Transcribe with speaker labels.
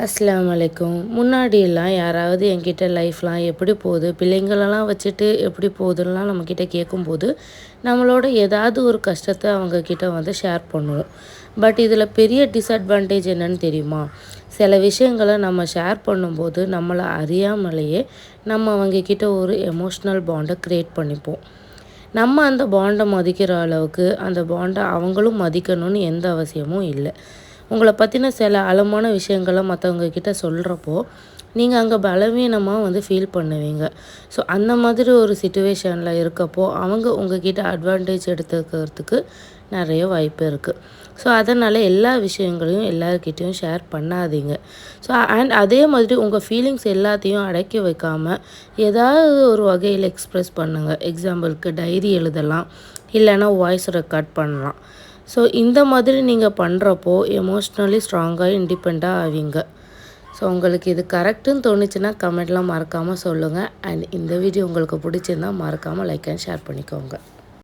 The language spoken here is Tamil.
Speaker 1: அஸ்ஸலாமு அலைக்கும். முன்னாடியெல்லாம் யாராவது என்கிட்ட லைஃப்லாம் எப்படி போகுது, பிள்ளைங்களெல்லாம் வச்சுட்டு எப்படி போகுதுன்னுலாம் நம்மக்கிட்ட கேட்கும்போது, நம்மளோட ஏதாவது ஒரு கஷ்டத்தை அவங்கக்கிட்ட வந்து ஷேர் பண்ணுவோம். பட் இதில் பெரிய டிஸ்அட்வான்டேஜ் என்னன்னு தெரியுமா? சில விஷயங்களை நம்ம ஷேர் பண்ணும்போது நம்மளை அறியாமலேயே நம்ம அவங்கக்கிட்ட ஒரு எமோஷ்னல் பாண்டை க்ரியேட் பண்ணிப்போம். நம்ம அந்த பாண்டை மதிக்கிற அளவுக்கு அந்த பாண்டை அவங்களும் மதிக்கணும்னு எந்த அவசியமும் இல்லை. உங்களை பற்றின சில ஆழமான விஷயங்களை மற்றவங்க கிட்ட சொல்கிறப்போ நீங்கள் அங்கே பலவீனமாக வந்து ஃபீல் பண்ணுவீங்க. ஸோ அந்த மாதிரி ஒரு சிச்சுவேஷனில் இருக்கப்போ அவங்க உங்ககிட்ட அட்வான்டேஜ் எடுத்துக்கிறதுக்கு நிறைய வாய்ப்பு இருக்குது. ஸோ அதனால் எல்லா விஷயங்களையும் எல்லாருக்கிட்டேயும் ஷேர் பண்ணாதீங்க. ஸோ அதே மாதிரி உங்கள் ஃபீலிங்ஸ் எல்லாத்தையும் அடக்கி வைக்காமல் ஏதாவது ஒரு வகையில் எக்ஸ்ப்ரெஸ் பண்ணுங்கள். எக்ஸாம்பிளுக்கு டைரி எழுதலாம், இல்லைன்னா வாய்ஸ் ரெக்கார்ட் பண்ணலாம். ஸோ இந்த மாதிரி நீங்கள் பண்ணுறப்போ எமோஷ்னலி ஸ்ட்ராங்காக இண்டிபெண்ட்டாக ஆவீங்க. ஸோ உங்களுக்கு இது கரெக்டுன்னு தோணுச்சுன்னா கமெண்ட்லாம் மறக்காமல் சொல்லுங்கள். அண்ட் இந்த வீடியோ உங்களுக்கு பிடிச்சிருந்தால் மறக்காமல் லைக் அண்ட் ஷேர் பண்ணிக்கோங்க.